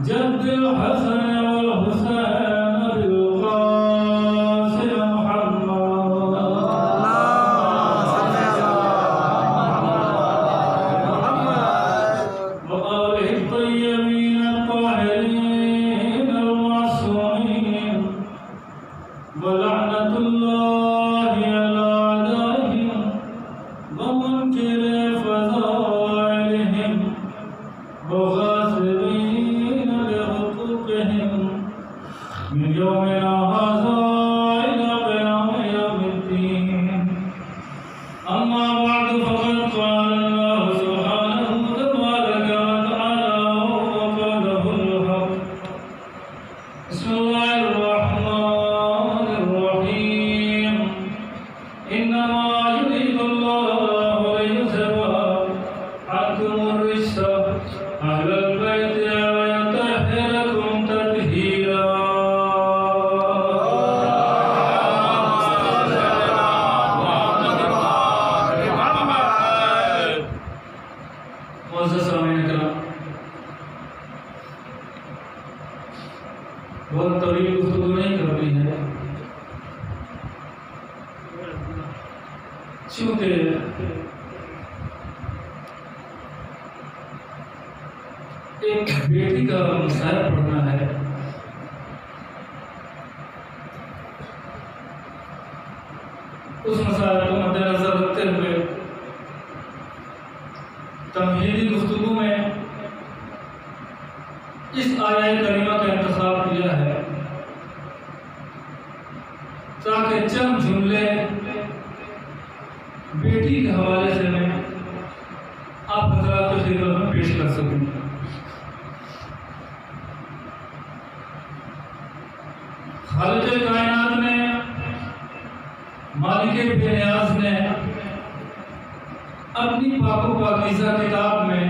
जद्दुल हसन वल हुसैन बिल कासिम मुहम्मद व आलिहि तय्यबीन ताहिरीन अल मासूमीन व लअनतुल्लाहि अला अदाइहिम व मुनकिरि फज़ाइलिहिम व गासिबीन लिहुकूकिहिम min yawmina hadha ila qiyami yawmiddin. Amma ba'du faqad qala Allah subhanahu tabaraka wa ta'ala wa qalahu al-haq. Bismillahir rahmanir rahim. Innama yuridu Allahu liyuzhiba ankum ar-rijsa ahlal bayti wa yutahhirakum tatheera. बहुत तवील गुफ्तगू नहीं करनी है, चूँकि एक बेटी का मसाला पढ़ना है। उस मसाले को मद्देनजर रखते हुए तमहीदी गुफ्तगू में इस आया करीमा का इंतखाब किया है ताकि चंद जुमले बेटी के हवाले से मैं आप हज़रात की खिदमत में पेश कर सकूं। खालिक़ कायनात ने, मालिक बेनियाज ने अपनी पाको पाकीज़ा किताब में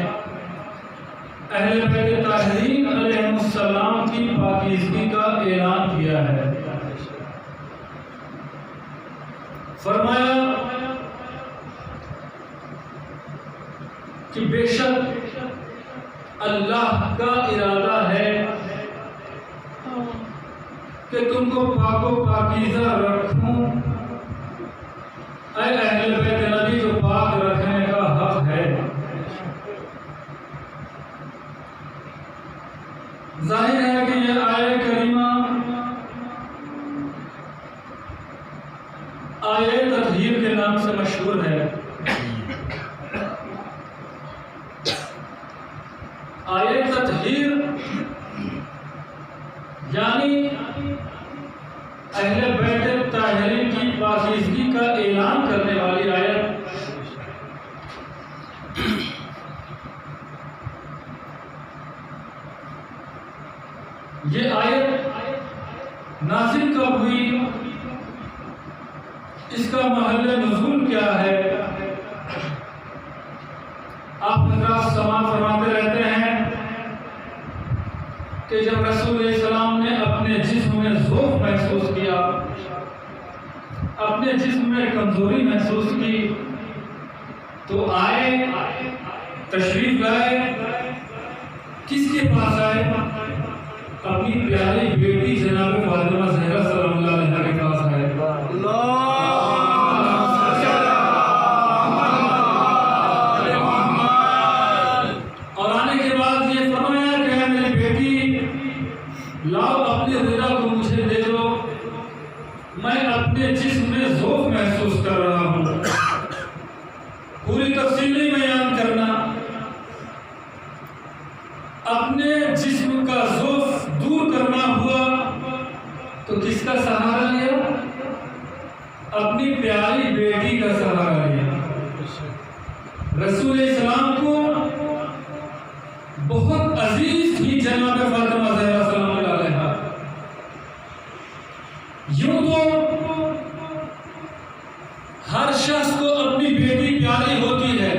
अहले बैत ताहिरीन अलैहिस्सलाम की पाकीज़गी का ऐलान किया है। फरमाया कि बेशक अल्लाह का इरादा है कि तुमको पाको पाकीज़ा रखूं। ऐ अहले बैत नबी को पाक रखने का हक है। जाहिर है कि यह आया करीमा आया तत्हीर के नाम से मशहूर है। आया तत्हीर यानी अहले बैत ताहिरीन की पाकीज़गी का ऐलान करने वाली आयत। ये आयत नाज़िल कब हुई, इसका महल नुज़ूल क्या है, आप हज़रात समाअत फरमाते रहते हैं कि जब रसूल सलाम ने अपने जिस्म में ज़ौफ़ महसूस किया, अपने जिस्म में कमज़ोरी महसूस की, तो आए, तशरीफ़ लाए। किसके पास आए? अपनी प्यारी बेटी जनाब फातिमा ज़हरा सलामुल्लाह अलैहा के पास आए। और आने के बाद ये फरमाया कि मेरी बेटी, लाओ अपनी रिदा को मुझे दे दो, मैं अपने जिस्म में ज़ौफ़ महसूस कर रहा हूँ। पूरी तफसील नहीं बयान करना, अपने जिस्म का ज़ौफ़ दूर करना हुआ तो किसका सहारा लिया? अपनी प्यारी बेटी का सहारा लिया। रसूल इस्लाम को बहुत अजीज थी जनाब फातिमा ज़हरा सलामुल्लाह अलैहा। यूं तो हर शख्स को अपनी बेटी प्यारी होती है,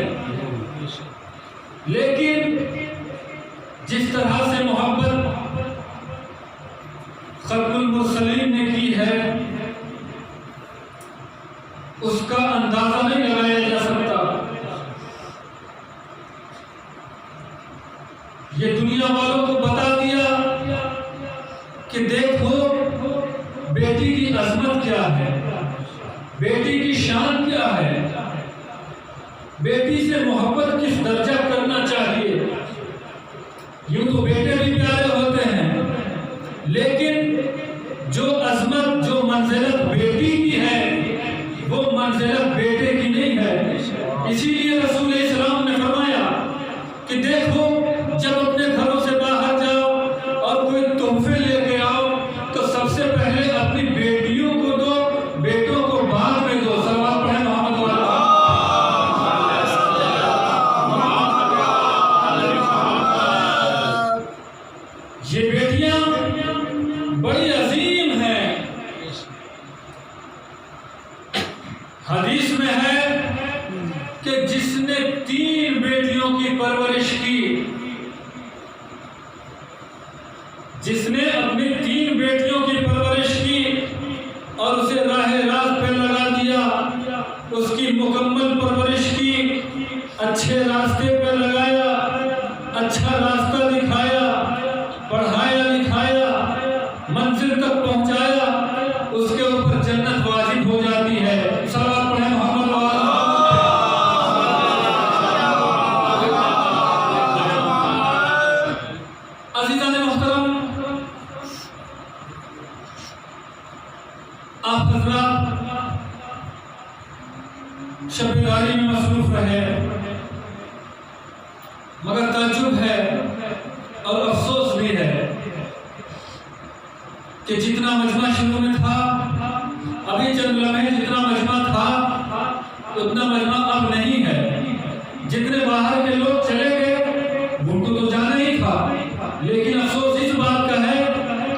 लेकिन जिस तरह से मोहब्बत खत्मुल मुरसलीन ने की है, उसका अंदाजा नहीं लगाया जा सकता। ये दुनिया वालों को बता दिया बेटी की शान क्या है, बेटी से मोहब्बत किस दर्जा करना चाहिए। यूं तो बेटे भी प्यारे होते हैं, लेकिन जो अजमत, जो मंजिलत बेटी की है, वो मंजिलत बेटे की नहीं है। इसीलिए रसूल इस्लाम ने फरमाया कि देखो, जब अपने घरों से बाहर जाओ और कोई तोहफे लेके आओ तो सबसे पहले अपनी बेटियों को दो, बेटों को बाद में दो। सल्लल्लाहु अलैहि वसल्लम। ये बेटियां बड़ी अजीम हैं। हदीस में है कि जिसने 3 बेटियों की परवरिश की, जिसने अपनी 3 बेटियों की परवरिश की और उसे राहे रास्त पे लगा दिया, उसकी मुकम्मल परवरिश की, अच्छे रास्ते पे लगाया, अच्छा रास्ता दिखाया, पढ़ाया लिखाया, मंजिल तक पहुंचाया, उसके ऊपर जन्नत वाजिब हो जाती है। सल्लल्लाहु अलैहि वसल्लम। अज़ीज़ान मोहतरम, आप हज़रात शब-ए-दारी में मसरूफ रहे, मगर ताज्जुब है और अफसोस भी है कि जितना मजमा शुरू में था, अभी चंद लम्हे जितना मजमा था उतना मजमा अब नहीं है। जितने बाहर के लोग चले गए उनको तो जाना ही था, लेकिन अफसोस इस बात का है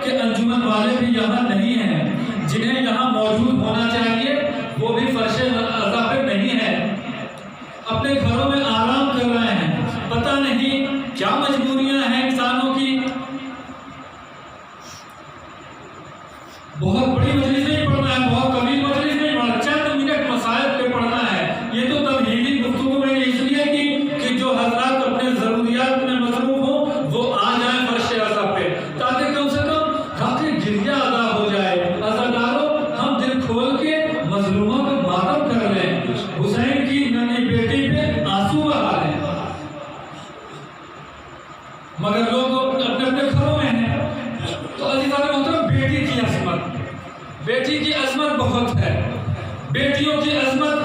कि अंजुमन वाले भी यहाँ नहीं हैं। जिन्हें यहाँ मौजूद होना चाहिए वो भी फर्शे अज़ा पे नहीं है, अपने घरों में आराम कर रहे हैं। पता नहीं क्या मजबूरियां हैं इंसानों की। बहुत बड़ी मजलिस नहीं पढ़ना है, बहुत कबीर मजलिस नहीं पढ़ना, चंद मिनट मसाइल पे पढ़ना है। ये तो तमहीदी गुफ्तगू मैंने इसलिए की कि जो हज़रात अपने ज़रूरियात में मसरूफ हो वो आ जाए फर्शे अज़ा पे, ताकि कम से कम हक़ गिरिया अदा हो जाए। अज़ादारों, हम दिल खोल के मजलूमों पर मातम कर लें, हुसैन की नन्ही बेटी पे आंसू बहा लें, मगर लोग अपने अपने घरों में हैं। तो अज़ीज़ान मोहतरम, बेटी की अज़मत, बेटी की अज़मत बहुत है। बेटियों की अज़मत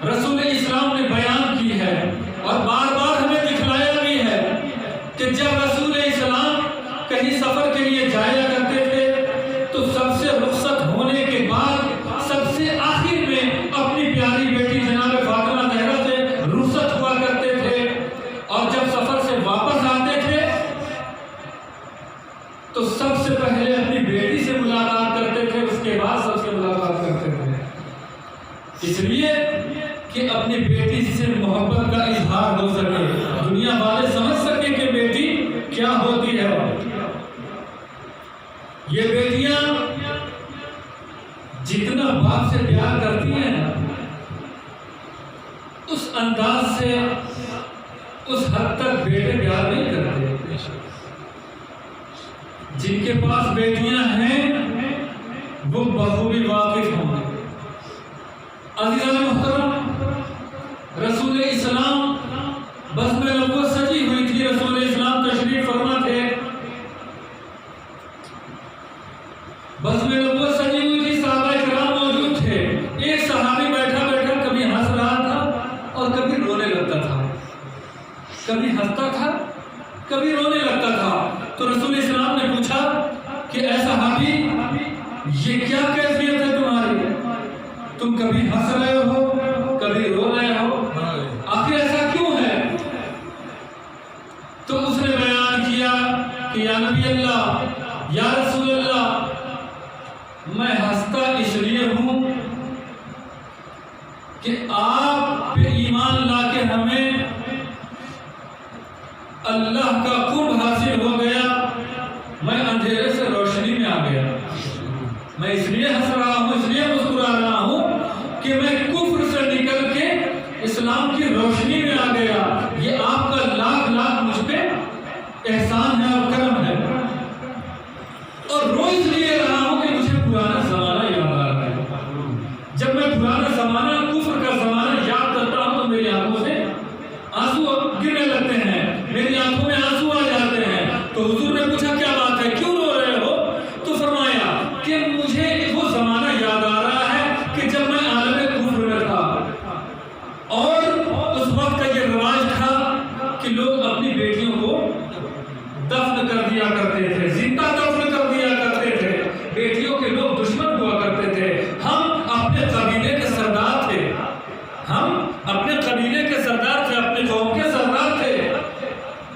रसूल इस्लाम ने बयान की है और बार बार हमें दिखलाया भी है कि जब रसूल इस्लाम कहीं सफर के लिए जाया करते थे तो सबसे रुखसत होने के बाद सबसे आखिर में अपनी प्यारी बेटी जनाब फातिमा ज़हरा से रुखसत हुआ करते थे, और जब सफर से वापस आते थे तो सबसे पहले अपनी बेटी से मुलाकात करते थे, उसके बाद सबसे मुलाकात करते थे। इसलिए कि अपनी बेटी से मोहब्बत का इजहार हो सके, दुनिया वाले समझ सके कि बेटी क्या होती है। ये बेटियां जितना बाप से प्यार करती हैं ना, उस अंदाज से उस हद तक बेटे प्यार नहीं करते। जिनके पास बेटियां हैं वो बखूबी वाकिफ होंगे। अज़ीज़ान मोहतरम, रसूल इस्लाम बस में नबूवत सजी हुई थी, रसूल इस्लाम तशरीफ फरमा थे, बस में नबूवत सजी हुई थी, सहाबा किराम मौजूद थे। एक सहाबी बैठा बैठा कभी हंस रहा था और कभी रोने लगता था, कभी हंसता था कभी रोने लगता था। तो रसूल इस्लाम ने पूछा कि ऐ सहाबी, ये क्या कैफियत है तुम्हारी, तुम कभी हंस रहे हो कभी रो रहे हो, आखिर ऐसा क्यों है। तो उसने बयान किया कि या नबी अल्लाह, या रसूल अल्लाह, मैं हंसता इसलिए हूं कि आप पे ईमान लाके हमें अल्लाह का कुर्ब हासिल हो गया, मैं अंधेरे से रोशनी में आ गया। मैं इसलिए हंस रहा हूँ, इसलिए मुस्कुरा रहा हूँ कि मैं कुफ्र से निकल के इस्लाम की रोशनी में आ गया। ये आपका लाख लाख मुझ पे एहसान है और करम है। और रो इसलिए रहा हूँ कि मुझे पुराना जमाना याद आ रहा है। जब मैं दफन कर दिया करते थे, जिंदा दफन कर दिया करते थे। बेटियों के लोग दुश्मन हुआ करते थे। हम अपने कबीले के सरदार थे, हम अपने कबीले के सरदार थे, अपने कौम के सरदार थे,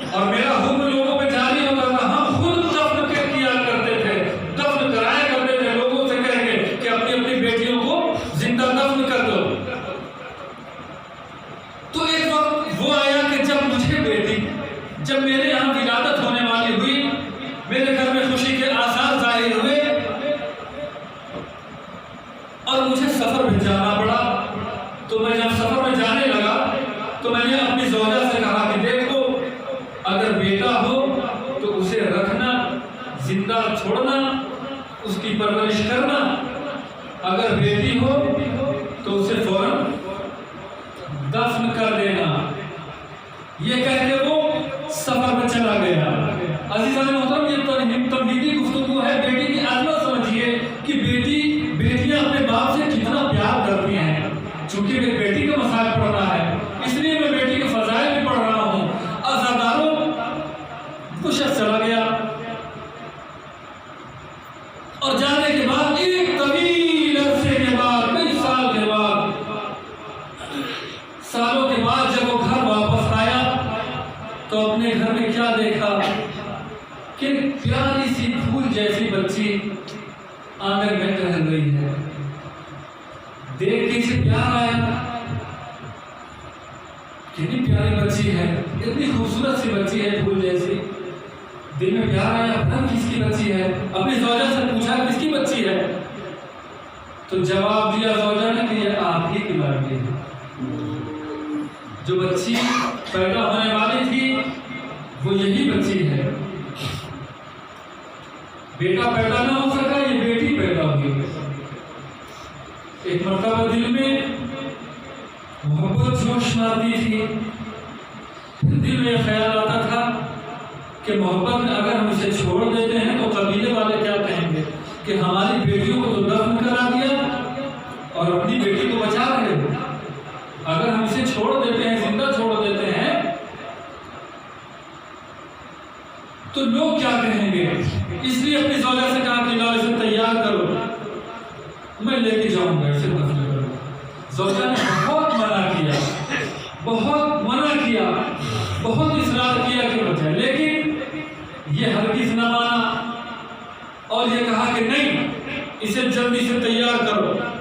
और मेरा हुक्म लोगों पे जारी होता था। हम खुद दफन किया करते थे, दफन कराया करते थे, लोगों से कहेंगे कि अपनी अपनी बेटियों को जिंदा दफन कर दो। तो एक वक्त वो आया कि जब मेरे यहाँ विलादत होने वाली हुई, मेरे घर में खुशी के आसार जाहिर हुए और मुझे सफर में जाना पड़ा। तो मैं जब सफर में जाने लगा तो मैंने अपनी ज़ौजा से कहा कि देखो, अगर बेटा हो तो उसे रखना, जिंदा छोड़ना, उसकी परवरिश करना। अगर बेटी हो तो उसे फौरन दफन कर देना। ये कह के वो सफर में चला गया। अज़ीज़ान मोहतरम, ये तमहीदी गुफ्तगू है। बेटी की अज़मत समझिए कि बेटियां अपने बाप से कितना प्यार करती हैं। चूंकि मैं बेटी का मसाइल पढ़ रहा है, इसलिए मैं बेटी के फजाइल भी पढ़ रहा हूँ। अज़ादारों, वो शख्स चला गया और जाने के बाद एक तवील अरसे के बाद, कई साल के बाद, सालों के बाद जब वो घर वापस आया तो अपने घर में क्या देखा कि प्यारी सी फूल जैसी बच्ची आंगन में टहल रही है। देख के इसे प्यार आया, कितनी प्यारी बच्ची है, इतनी खूबसूरत सी बच्ची है, फूल जैसी। दिल में प्यार आया, पता किसकी बच्ची है। अपनी ज़ौजा से पूछा किसकी बच्ची है, तो जवाब दिया ज़ौजा ने कि ये आप ही की लड़की है। जो बच्ची पैदा होने वाली थी वो यही बच्ची है। बेटा पैदा ना हो सका, ये बेटी पैदा हुई। एक मर्तबा दिल में मोहब्बत जोश मारती थी, दिल में ख्याल आता था कि मोहब्बत में अगर हम इसे छोड़ देते हैं तो कबीले वाले क्या कहेंगे कि हमारी बेटियों को तो दफन करा दिया और अपनी बेटी को बचा रहे हो। अगर हम इसे छोड़ देते हैं, जिंदा छोड़ देते हैं, तो लोग क्या कहेंगे। इसलिए अपनी ज़ौजा से कहा कि लाओ इसे तैयार करो, मैं लेके जाऊंगा, इसे दफन करो। ज़ौजा ने बहुत मना किया, बहुत मना किया, बहुत इसरार किया कि बचाए, लेकिन ये हरगिज़ न माना और ये कहा कि नहीं, इसे जल्दी से तैयार करो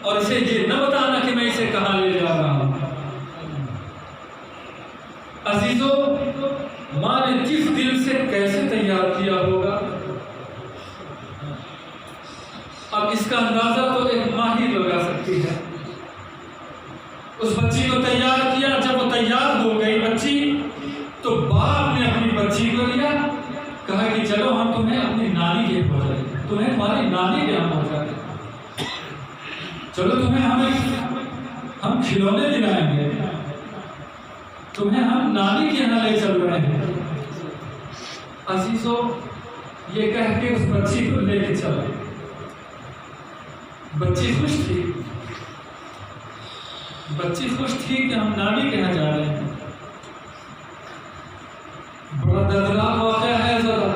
और इसे ये न बताना कि मैं इसे कहाँ ले जा रहा हूं। अजीजों, माँ ने किस दिल से कैसे तैयार किया होगा, अब इसका अंदाजा तो एक माँ ही लगा सकती है। उस बच्ची को तैयार किया, जब वो तैयार हो गई बच्ची, तो बाप ने अपनी बच्ची को लिया, कहा कि चलो हम तुम्हें अपनी नानी के पहुंचाएंगे, तुम्हें तुम्हारी नानी के यहाँ पहुंचाएंगे, चलो तुम्हें हम खिलौने दिलाएंगे, तुम्हें हम नानी के यहाँ ले चल रहे हैं। अजीजों, ये कह के उस बच्ची को लेके चले। बच्ची खुश थी, बच्ची खुश थी कि हम नानी के यहाँ जा रहे हैं। बड़ा दर्दनाक वाक़या है जरा,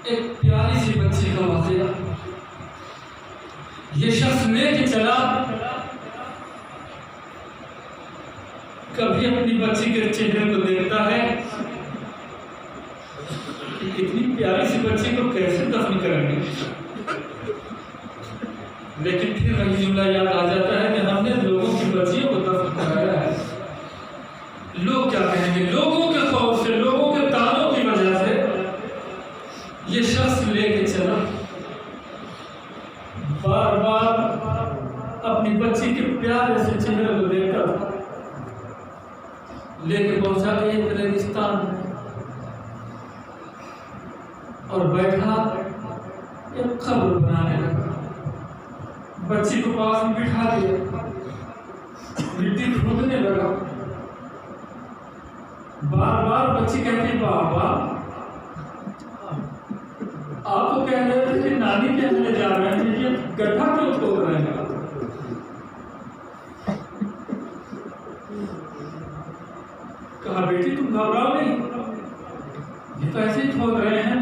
एक प्यारी सी बच्ची का वाक़या। ये शख्स लेके चला, कभी अपनी बच्ची के चेहरे को देखता है कि इतनी प्यारी सी बच्ची को कैसे दफन करेंगे, लेकिन फिर वही जुमला याद आ जाता है कि हमने लोगों की बच्चियों को दफन कराया है। लोग क्या कहेंगे, लोगों के खौफ से, लोगों के तानों की वजह से ये शख्स लेके चला। बार बार अपनी बच्ची के प्यारे से चेहरे को देखता था, लेके पहुंचा एक रेगिस्तान में और बैठा एक कब्र बनाने लगा। बच्ची को पास में बिठा दिया, मिट्टी खोदने लगा। बार बार बच्ची कहती, बाबा आप तो कह रहे थे कि नानी के यहाँ जा रहे हैं, ये गड्ढा क्यों खोद रहे हैं? कहा, बेटी तुम घबराओ नहीं, मस्जिद खोद रहे हैं,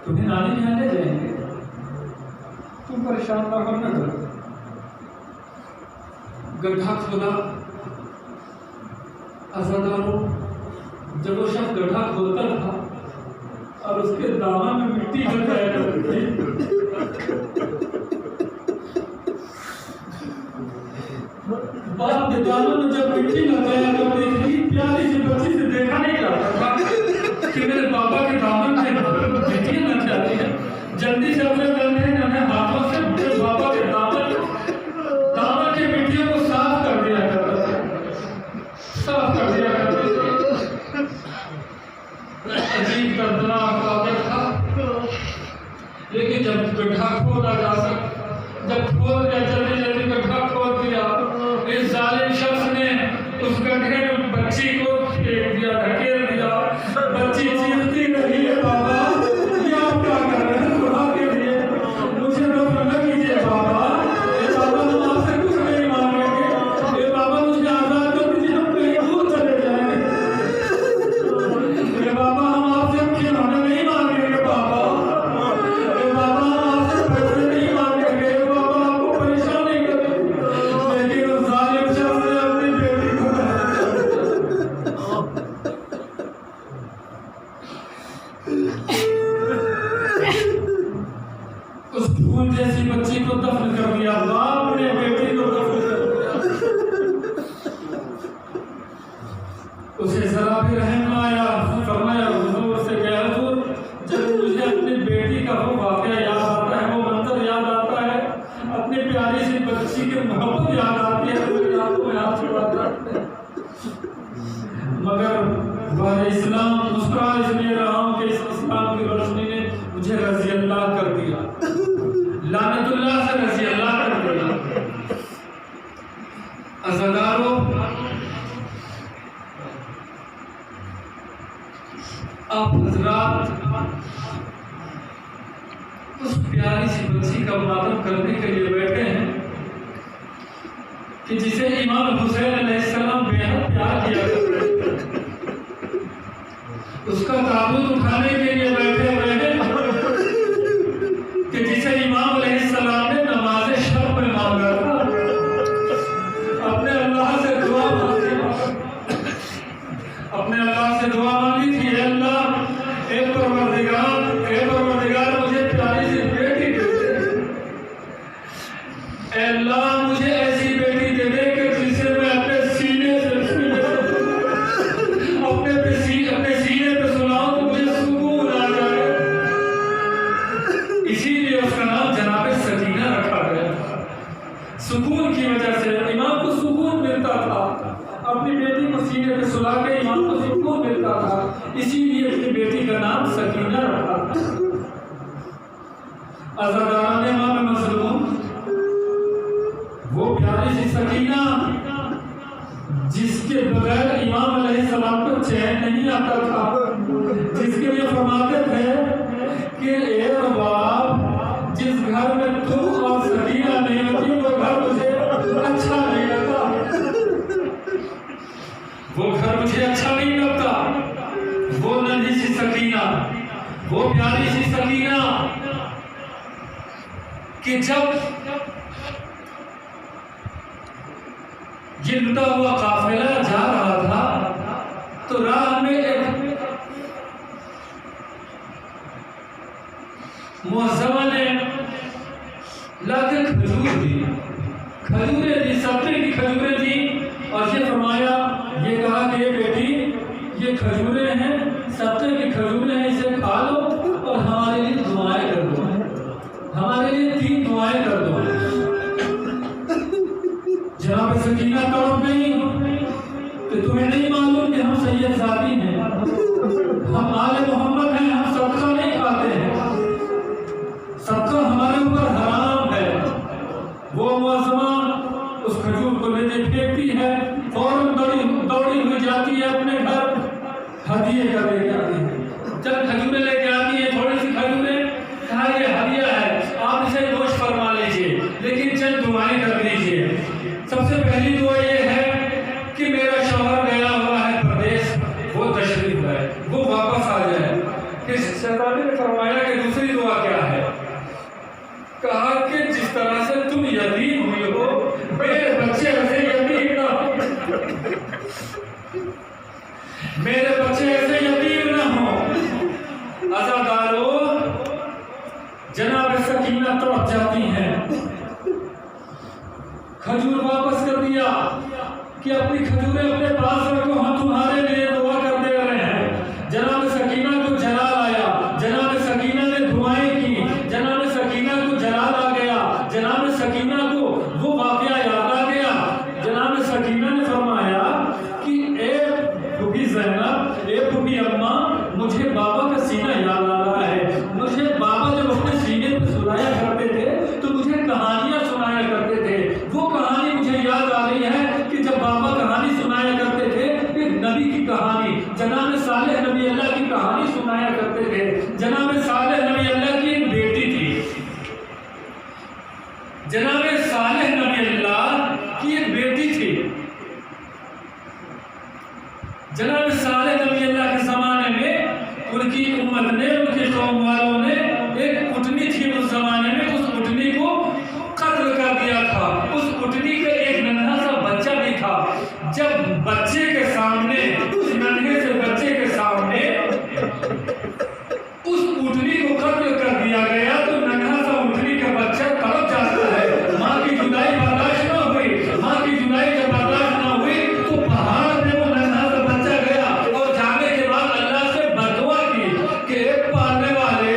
तुम्हें नानी के यहाँ ले जाएंगे, तुम परेशान ना होना। गड्ढा खोदा। अज़ादारों, जब वो शख्स गड्ढा खोदता था और उसके दामन में मिट्टी लग जाया करती थी, बाप के दामन में जब मिट्टी लग जाया करती थी, प्यारी सी बच्ची से देखा नहीं जाता था कि मेरे बाबा के दामन में मिट्टी लग जाती है। जल्दी से अपने नन्हे हाथों से मेरे बाबा के दामन की मिट्टियों को साफ कर दिया करता था, साफ कर दिया करते थे। अजीब दर्दनाक वाक़या था। लेकिन जब गड्ढा खोदा जा सका, जब खोद दिया, जल्दी जल्दी गड्ढा खोद दिया, इस जालिम शख्स ने उस गड्ढे में बच्ची को फेंक दिया, ढकेल दिया। बच्ची चीखती रही है, बाबा ये आप क्या कर रहे हैं, खुदा के लिए मुझे रोक न कीजिए बाबा, ये बाबा हम आपसे कुछ नहीं मांगेंगे, ये बाबा मुझे आज़ाद कर दीजिए, हम कहीं दूर चले जाएंगे, ये बाबा हम आपसे खिलौने नहीं मांगेंगे बाबा, ये बाबा हम आपसे पैसे नहीं मांगेंगे, ये बाबा आपको परेशान नहीं करेंगे। लेकिन उस जालिम शख्स ने अपनी बेटी को उस फूल जैसी बच्ची को दफन कर दिया। बाप ने बेटी को दफन कर दिया। उसे जरा भी रहम न आया। फरमाया, हुजूर से कहा, हुजूर जब मुझे अपनी बेटी का वो वाक़या याद आता है, वो मंजर याद आता है, अपनी प्यारी सी बच्ची की मोहब्बत याद आती है, तो मेरी आंखों में आंसू आ जाते हैं। मगर वह इस्लाम मुस्कुरा इसलिए रहा हूं कि इस इस्लाम की रोशनी ने मुझे रज़ी अल्लाह कर दिया, लानतुल्लाह से रज़ी अल्लाह कर दिया। अज़ादारों, आप हजरात उस प्यारी सी बच्ची का मातम करने के लिए बैठे हैं कि जिसे इमाम हुसैन अलैहिस्सलाम बेहद प्यार किया करते थे। उसका ताबूत उठाने के लिए बैठे हुए हैं कि जिसे इमाम अलैहिस्सलाम ने नमाज़े शब में मांगा था, अपने अल्लाह से दुआ मांगी, अपने अल्लाह से दुआ मांगी थी, अल्लाह ए परवरदिगार मुझे प्यारी सी बेटी दे दे, अल्लाह मुझे ऐसी बेटी दे दे कि जिसे मैं अपने सीने से अपने सीने पे सुनाऊं तो मुझे सुकून आ जाए। इसीलिए उसका नाम जनाब सकीना रखा गया था। सुकून की वजह से इमाम को सुकून मिलता था, अपनी बेटी को सीने पे सुला के इमाम को सुकून मिलता था, इसीलिए अपनी बेटी का नाम सकीना रखा था। अज़ादारान इमाम मज़लूम, वो प्यारी सी सकीना जिसके बगैर इमाम अलैहिस्सलाम को चैन नहीं आता था, जिसके लिए फरमाते थे कि ए बाप, जिस घर में तुम और सकीना नहीं होती वो घर मुझे अच्छा नहीं लगता, वो घर मुझे अच्छा नहीं लगता। वो नन्ही सी सकीना, वो प्यारी सी सकीना कि जब ये लुटा हुआ काफिला जा रहा था तो राह में एक मुअज़्ज़मा ने लाके खजूर दी, खजूरें दी, सब्ज़े की खजूरें दी, और ये फरमाया, ये कहा कि ये बेटी, ये खजूरें हैं, सब्ज़े की खजूरें हैं, इसे खा लो और हमारे लिए दुआएं कर दो, हमारे लिए 3 दुआएं कर दो। जनाब सकीना तड़प गई कि तुम्हें नहीं मालूम कि हम सैयद ज़ादी हैं, हम आले मोहम्मद हैं, हम सदका नहीं खाते हैं, सदका हमारे ऊपर हराम है। वो मुअज़्ज़मा उस खजूर को लेके फेंकती है, फौरन दौड़ी हुई जाती है अपने घर, हदिये का लेके आती है। जब खजूरें लेके आती है, थोड़ी सी खजूरें, कहा ये हदिया है, आप इसे नोश फरमा लीजिए, लेकिन चंद दुआएं कर दीजिए। सबसे पहली दुआ ये है कि मेरा शौहर गया हुआ है प्रदेश, वो तशरीफ लाए, वो वापस आ जाए, इस शैतानी ने फरमाया कि दूसरी दुआ क्या है? कहा कि जिस तरह से तुम यतीम हुए हो, मेरे बच्चे ऐसे यतीम ना हो, मेरे बच्चे ऐसे यतीम ना हो। अज़ादारों, जनाब सकीना तरफ जाती हैं, खजूर वापस कर दिया कि अपनी खजूरें अपने पास रखो, हम तुम्हारे लिए दुआ कर दे रहे हैं। जनाब सकीना को जलाल आया, जनाब सकीना ने दुआएं की, जनाब सकीना को जलाल आ गया, जनाब सकीना को वो वाकया याद आ गया। जनाब सकीना ने फरमाया कि ए फूफी ज़ैनब, ए फूफी अम्मा, मुझे बाबा का सीना याद आ रहा है। मुझे बाबा जब अपने सीने पर सुनाया करते थे तो मुझे कहानियां सुनाया करते थे। वो कहानी मुझे याद आ रही है कि जब बाबा कहानी सुनाया करते थे, एक नबी की कहानी, जनाब सालेह नबी अल्लाह की कहानी सुनाया करते थे। जनाब सालेह नबी अल्लाह की एक बेटी थी, जनाब सालेह नबी अल्लाह की एक बेटी थी। जनाब सालेह नबी अल्लाह के ज़माने में उनकी उम्मत ने, उनके कौम वालों ने, एक उटनी थी उस ज़माने में, उस उटनी को कत्ल कर दिया था। उस उटनी का एक नन्हा सा बच्चा भी था। जब बच्चे के सामने, उस नन्हे से बच्चे के सामने उस उटनी को कत्ल कर दिया गया तो नन्हा सा उटनी का बच्चा तड़प जाता है। माँ की जुदाई बर्दाश्त न हुई, माँ की जुदाई जब बर्दाश्त न हुई तो पहाड़ में वो नन्हा सा बच्चा गया और जाने के बाद अल्लाह से बदुआ की कि पालने वाले,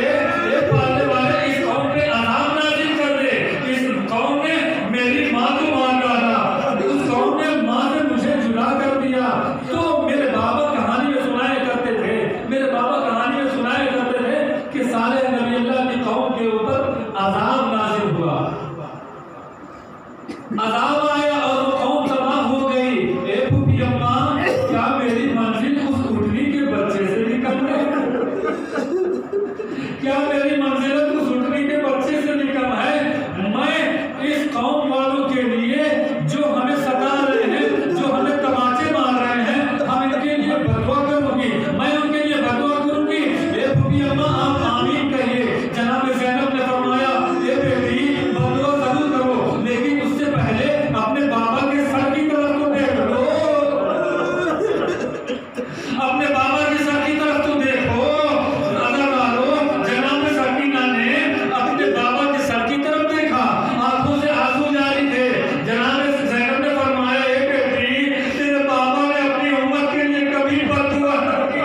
इस कौम पे अज़ाब नाज़िल कर दे। इस कौम ने मेरी माँ को मार डाला, उस कौम ने माँ से मुझे जुदा कर दिया। तो मेरे बाबा कहानी में सुनाया करते थे, मेरे बाबा कहानी में सुनाया करते थे कि सालेह नबी अल्लाह की कौम के ऊपर अज़ाब नाज़िल हुआ, अज़ाब आया और वो कौम तबाह हो गई। ए फूफी अम्मा, क्या मेरी मंजिल उस उटनी के बच्चे से भी कम है? क्या मेरी मंजिलत उस उटनी के बच्चे से भी कम है? मैं इस कौम वालों के लिए जो हमें सता रहे हैं, जो हमें तमाचे मार रहे हैं, हम इनके लिए बदुआ करूंगी, मैं उनके लिए बदुआ करूंगी। ए फूफी अम्मा, आप आमीन कहिए। जनाब ज़ैनब ने फरमाया, ए बेटी, बदुआ जरूर करो, लेकिन उससे पहले अपने बाबा के सर की तरफ तो देख लो, अपने बाबा के सर की तरफ तो देखो। अज़ादारों, जनाब सकीना ने अपने बाबा के सर की तरफ देखा, आंखों से आंसू जारी थे। जनाब ज़ैनब ने फरमाया, ए बेटी, तेरे बाबा ने अपनी उम्मत के लिए कभी बददुआ न की,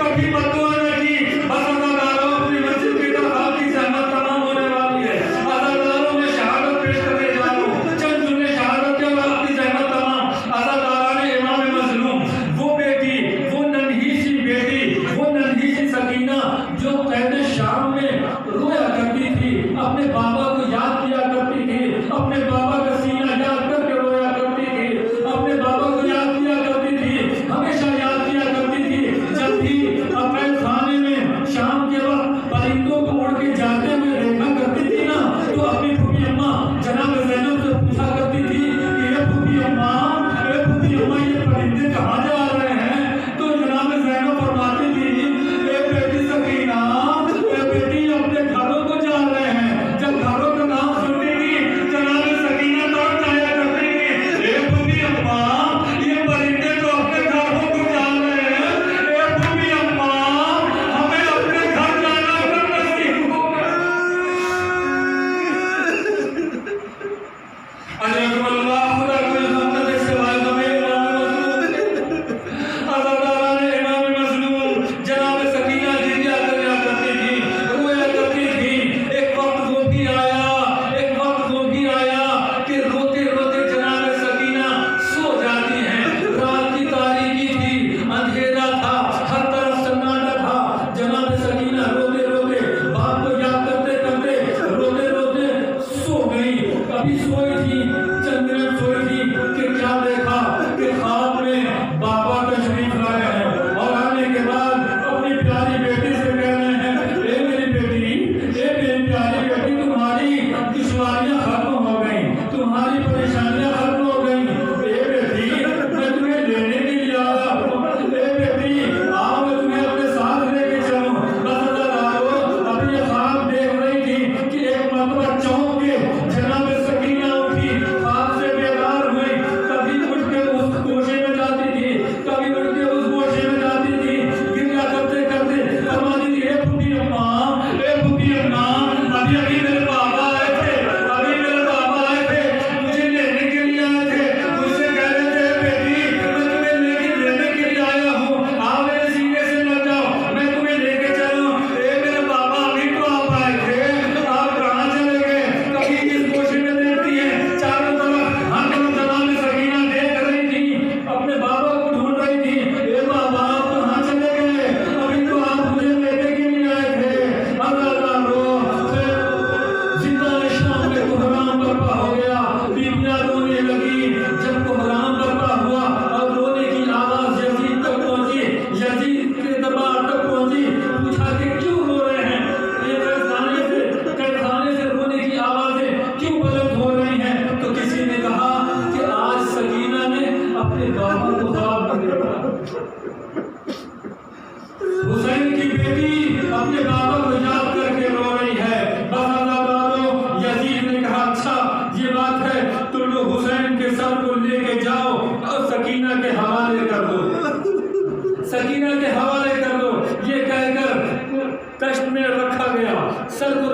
कभी बददुआ न की। बस अज़ादारों, अपनी मस्जिद की तरफ आपकी ज़हमत तमाम होने वाली है। अज़ादारों, मैं शहादत पेश करने जा रहा हूँ, चंद जुमले शहादत के और आपकी ज़हमत तमाम। अज़ादारान इमाम मज़लूम, वो बेटी, वो नन्ही सी बेटी, वो नन्ही सी सकीना जो कैद शाम में रोया करती थी, अपने बाबा को याद किया करती थी, अपने बाबा का सीना याद करके रोया करती थी, अपने बाबा को याद किया करती थी, हमेशा याद किया करती थी। जब भी अपने हुसैन की बेटी अपने बाबा को याद करके रो रही है। बस अज़ादारों, यजीद ने कहा अच्छा ये बात है, तुम लोग हुसैन के सर को लेके जाओ और सकीना के हवाले कर दो, सकीना के हवाले कर दो। ये कहकर कष्ट में रखा गया, सर को